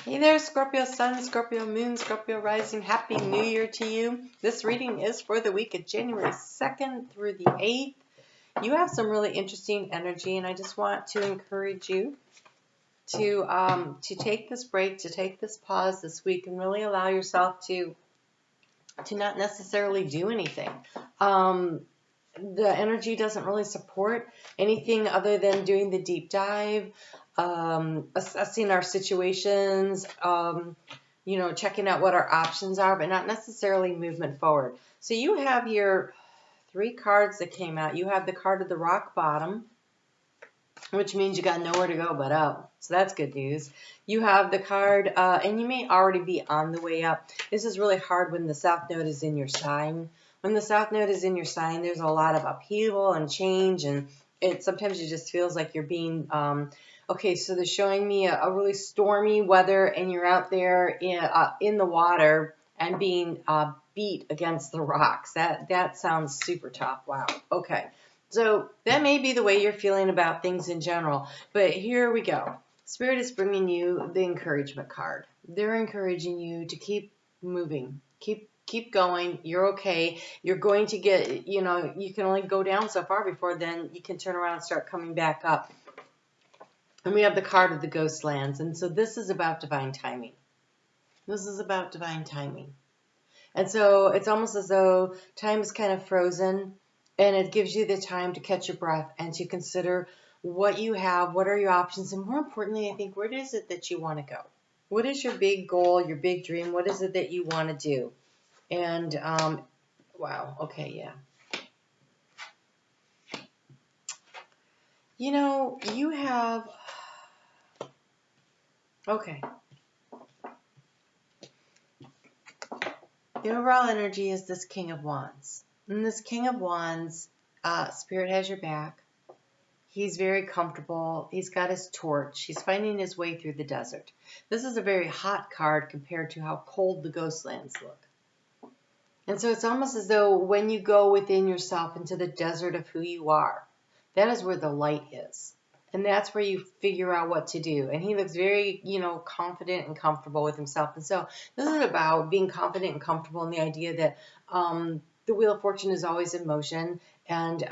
Hey there, Scorpio Sun, Scorpio Moon, Scorpio Rising. Happy New Year to you. This reading is for the week of January 2nd through the 8th. You have some really interesting energy, and I just want to encourage you to take this break, to take this pause this week, and really allow yourself to not necessarily do anything. The energy doesn't really support anything other than doing the deep dive, assessing our situations, checking out what our options are, but not necessarily movement forward. So you have here 3 cards that came out. You have the card of the rock bottom, which means you got nowhere to go but up. So that's good news. You have the card, and you may already be on the way up. This is really hard when the South Node is in your sign. When the South Node is in your sign, there's a lot of upheaval and change, and sometimes it just feels like you're being, okay, so they're showing me a really stormy weather, and you're out there in the water and being beat against the rocks. That sounds super tough. Wow. Okay. So that may be the way you're feeling about things in general, but here we go. Spirit is bringing you the encouragement card. They're encouraging you to keep moving, keep going. You're okay. You're going to get, you can only go down so far before then you can turn around and start coming back up. And we have the card of the ghost lands. And so this is about divine timing. This is about divine timing. And so it's almost as though time is kind of frozen, and it gives you the time to catch your breath and to consider what you have, what are your options, and more importantly, I think, where is it that you want to go? What is your big goal, your big dream? What is it that you want to do? And, wow, okay, yeah. You have, okay. The overall energy is this King of Wands. And this King of Wands, Spirit has your back. He's very comfortable. He's got his torch. He's finding his way through the desert. This is a very hot card compared to how cold the Ghostlands look. And so it's almost as though when you go within yourself into the desert of who you are, that is where the light is. And that's where you figure out what to do. And he looks very, confident and comfortable with himself. And so this is about being confident and comfortable in the idea that the Wheel of Fortune is always in motion, and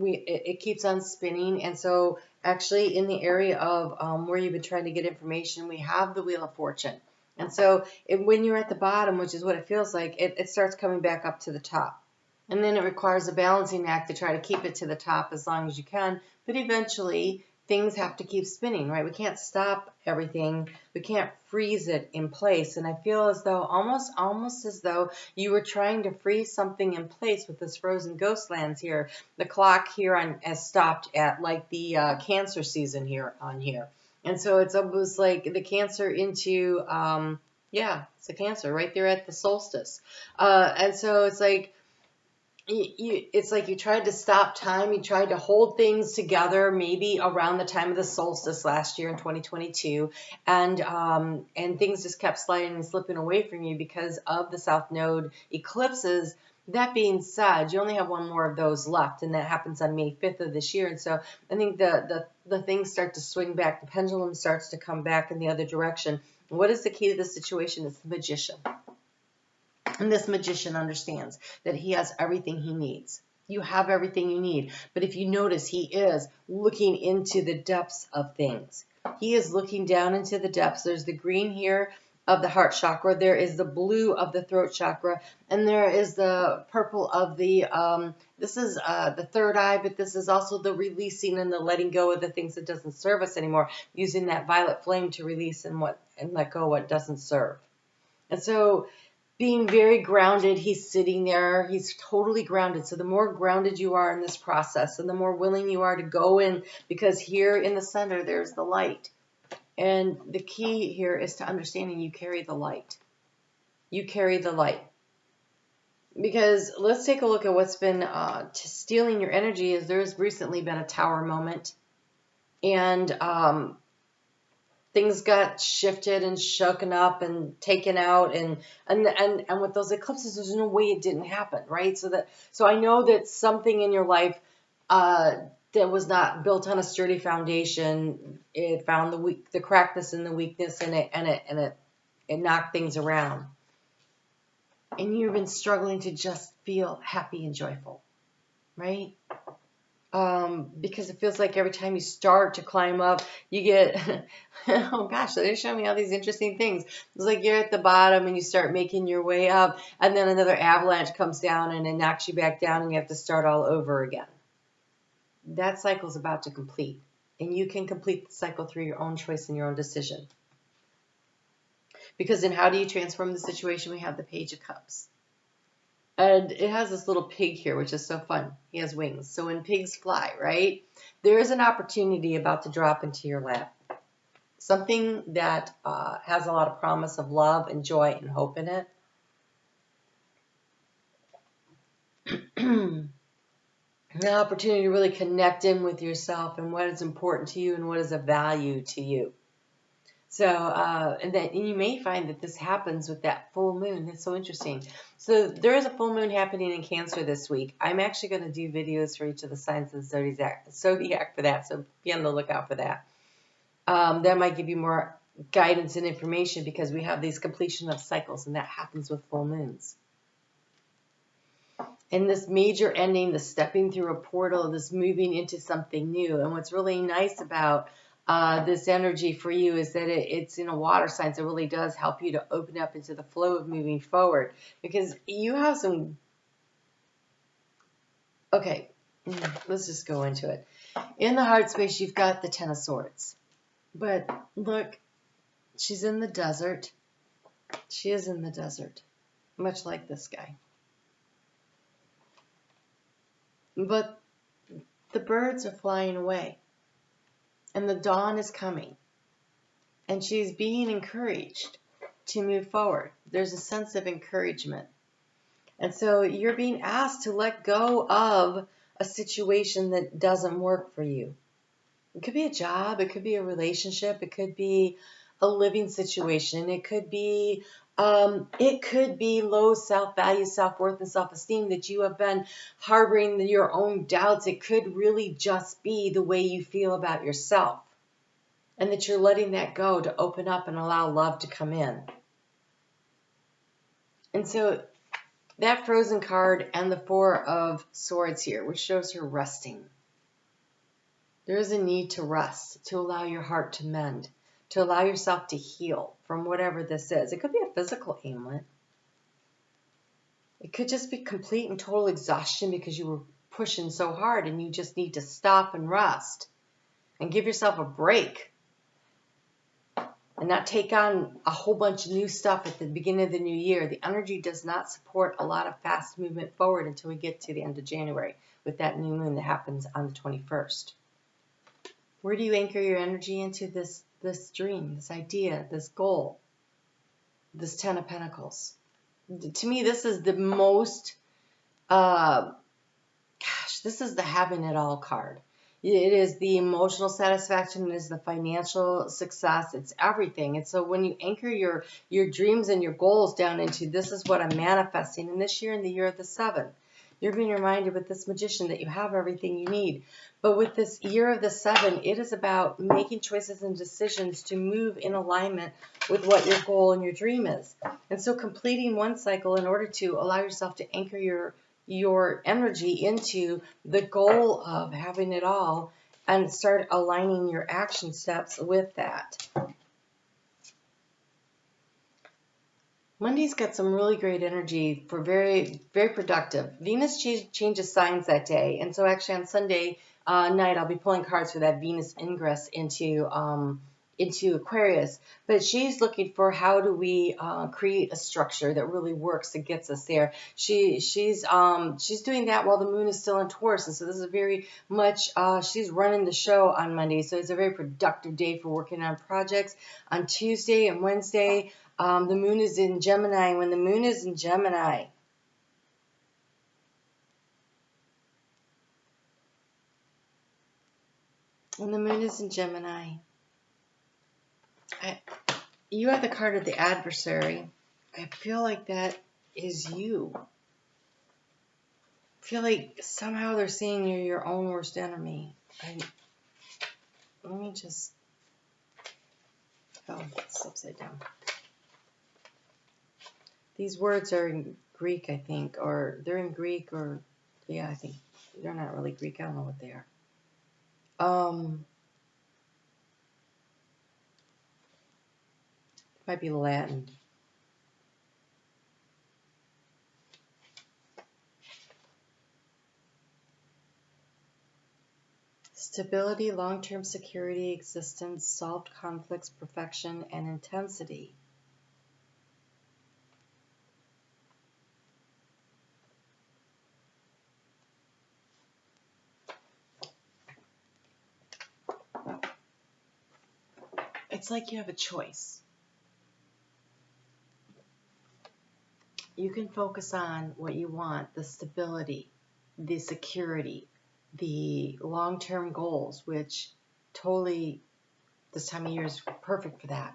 it keeps on spinning. And so actually in the area of where you've been trying to get information, we have the Wheel of Fortune. And so when you're at the bottom, which is what it feels like, it starts coming back up to the top. And then it requires a balancing act to try to keep it to the top as long as you can. But eventually, things have to keep spinning, right? We can't stop everything. We can't freeze it in place. And I feel as though, almost as though you were trying to freeze something in place with this frozen ghostlands here. The clock here has stopped at like the Cancer season here on here. And so it's almost like the Cancer into, it's the Cancer right there at the solstice. And so it's like, it's like you tried to stop time, you tried to hold things together maybe around the time of the solstice last year in 2022, and things just kept sliding and slipping away from you because of the South Node eclipses. That being said, you only have one more of those left, and that happens on May 5th of this year. And so I think the things start to swing back, the pendulum starts to come back in the other direction. What is the key to the situation? It's the Magician. And this Magician understands that he has everything he needs. You have everything you need. But if you notice, he is looking into the depths of things. He is looking down into the depths. There's the green here of the heart chakra. There is the blue of the throat chakra. And there is the purple of the, this is the third eye, but this is also the releasing and the letting go of the things that doesn't serve us anymore, using that violet flame to release and let go what doesn't serve. And so being very grounded, he's sitting there, he's totally grounded. So the more grounded you are in this process, and the more willing you are to go in, because here in the center, there's the light. And the key here is to understanding you carry the light. You carry the light. Because let's take a look at what's been stealing your energy. Is there's recently been a tower moment. And things got shifted and shaken up and taken out, and with those eclipses, there's no way it didn't happen, right? So I know that something in your life that was not built on a sturdy foundation. It found the crackness and the weakness in it, and it knocked things around. And you've been struggling to just feel happy and joyful, right? Because it feels like every time you start to climb up, you get, oh gosh, they're showing me all these interesting things. It's like you're at the bottom and you start making your way up, and then another avalanche comes down and it knocks you back down and you have to start all over again. That cycle's about to complete, and you can complete the cycle through your own choice and your own decision. Because then how do you transform the situation? We have the Page of Cups. And it has this little pig here, which is so fun. He has wings. So when pigs fly, right, there is an opportunity about to drop into your lap. Something that has a lot of promise of love and joy and hope in it. An opportunity to really connect in with yourself and what is important to you and what is of value to you. So, and you may find that this happens with that full moon. That's so interesting. So there is a full moon happening in Cancer this week. I'm actually going to do videos for each of the signs of the zodiac for that. So be on the lookout for that. That might give you more guidance and information because we have these completion of cycles, and that happens with full moons. And this major ending, the stepping through a portal, this moving into something new. And what's really nice about this energy for you is that it's in a water sign, so it really does help you to open up into the flow of moving forward. Because you have some... Okay, let's just go into it. In the heart space, you've got the Ten of Swords. But look, she's in the desert. She is in the desert, much like this guy. But the birds are flying away. And the dawn is coming. And she's being encouraged to move forward. There's a sense of encouragement. And so you're being asked to let go of a situation that doesn't work for you. It could be a job. It could be a relationship. It could be a living situation. It could be low self-value, self-worth, and self-esteem that you have been harboring your own doubts. It could really just be the way you feel about yourself, and that you're letting that go to open up and allow love to come in. And so that Frozen card and the Four of Swords here, which shows her resting. There is a need to rest, to allow your heart to mend, to allow yourself to heal from whatever this is. It could be a physical ailment. It could just be complete and total exhaustion because you were pushing so hard and you just need to stop and rest and give yourself a break and not take on a whole bunch of new stuff at the beginning of the new year. The energy does not support a lot of fast movement forward until we get to the end of January with that new moon that happens on the 21st. Where do you anchor your energy into this dream, this idea, this goal, this Ten of Pentacles? To me, this is the most, this is the having it all card. It is the emotional satisfaction. It is the financial success. It's everything. And so when you anchor your dreams and your goals down into this is what I'm manifesting in this year, in the year of the 7, you're being reminded with this Magician that you have everything you need. But with this year of the 7, it is about making choices and decisions to move in alignment with what your goal and your dream is. And so completing one cycle in order to allow yourself to anchor your energy into the goal of having it all and start aligning your action steps with that. Monday's got some really great energy for very, very productive. Venus changes signs that day. And so actually on Sunday night, I'll be pulling cards for that Venus ingress into Aquarius. But she's looking for how do we create a structure that really works, that gets us there. She's doing that while the moon is still in Taurus. And so this is very much, she's running the show on Monday. So it's a very productive day for working on projects. On Tuesday and Wednesday, the moon is in Gemini. When the moon is in Gemini, you have the card of the adversary. I feel like that is you. I feel like somehow they're saying you're your own worst enemy. Let me just, oh, it's upside down. These words are in Greek, I think, or they're in Greek, or, yeah, I think they're not really Greek. I don't know what they are. Might be Latin. Stability, long-term security, existence, solved conflicts, perfection, and intensity. It's like you have a choice. You can focus on what you want, the stability, the security, the long-term goals, which totally this time of year is perfect for that.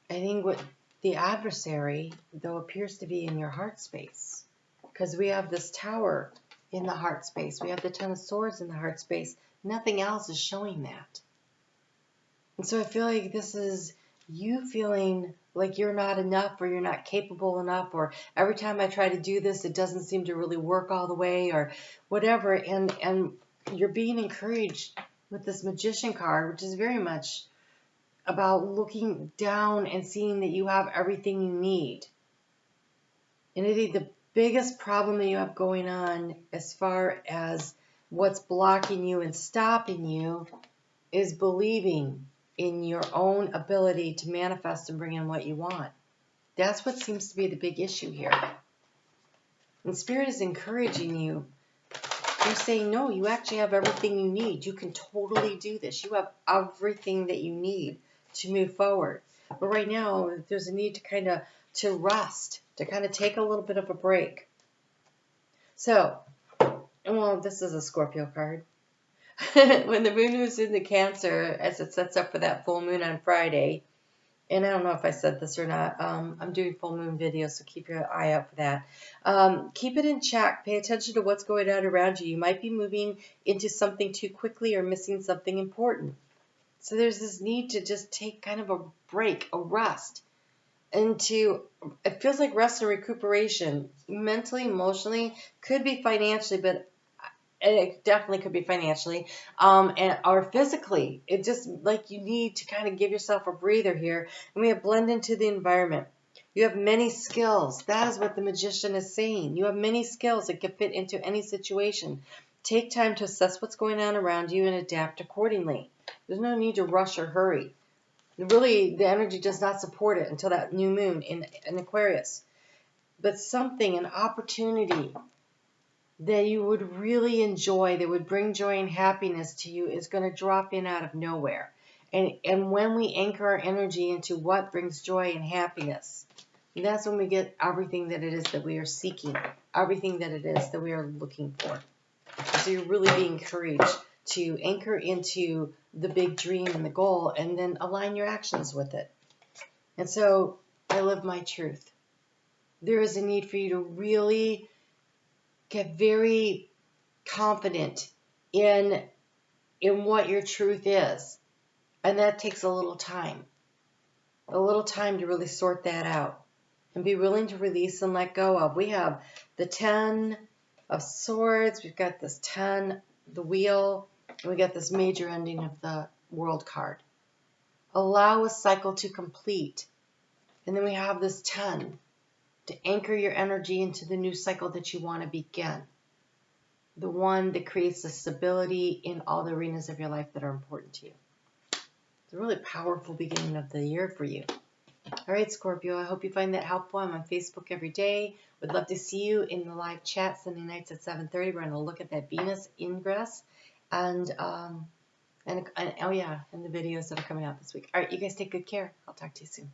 I think what the adversary, though, appears to be in your heart space, because we have this tower in the heart space. We have the Ten of Swords in the heart space. Nothing else is showing that. And so I feel like this is you feeling like you're not enough, or you're not capable enough, or every time I try to do this, it doesn't seem to really work all the way, or whatever. And you're being encouraged with this Magician card, which is very much about looking down and seeing that you have everything you need. And I think the biggest problem that you have going on as far as what's blocking you and stopping you is believing in your own ability to manifest and bring in what you want. That's what seems to be the big issue here. And Spirit is encouraging you. They're saying, no, you actually have everything you need. You can totally do this. You have everything that you need to move forward. But right now, there's a need to rest, to kind of take a little bit of a break. So, well, this is a Scorpio card. When the moon was in the Cancer, as it sets up for that full moon on Friday, and I don't know if I said this or not, I'm doing full moon videos, so keep your eye out for that. Keep it in check. Pay attention to what's going on around you. You might be moving into something too quickly or missing something important. So there's this need to just take kind of a break, a rest, it feels like rest and recuperation, mentally, emotionally, could be financially, but it definitely could be financially, or physically. It just like you need to kind of give yourself a breather here. And we have blend into the environment. You have many skills. That is what the Magician is saying. You have many skills that can fit into any situation. Take time to assess what's going on around you and adapt accordingly. There's no need to rush or hurry. Really, the energy does not support it until that new moon in Aquarius. But something, an opportunity that you would really enjoy, that would bring joy and happiness to you, is going to drop in out of nowhere. And when we anchor our energy into what brings joy and happiness, that's when we get everything that it is that we are seeking, everything that it is that we are looking for. So you're really being encouraged to anchor into the big dream and the goal, and then align your actions with it. And so I live my truth. There is a need for you to really get very confident in what your truth is. And that takes a little time to really sort that out and be willing to release and let go of. We have the 10 of Swords. We've got this 10, the Wheel, and we got this major ending of the World card. Allow a cycle to complete. And then we have this 10 to anchor your energy into the new cycle that you want to begin. The one that creates the stability in all the arenas of your life that are important to you. It's a really powerful beginning of the year for you. All right, Scorpio, I hope you find that helpful. I'm on Facebook every day. Would love to see you in the live chat Sunday nights at 7:30. We're going to look at that Venus ingress and oh yeah, and the videos that are coming out this week. All right, you guys take good care. I'll talk to you soon.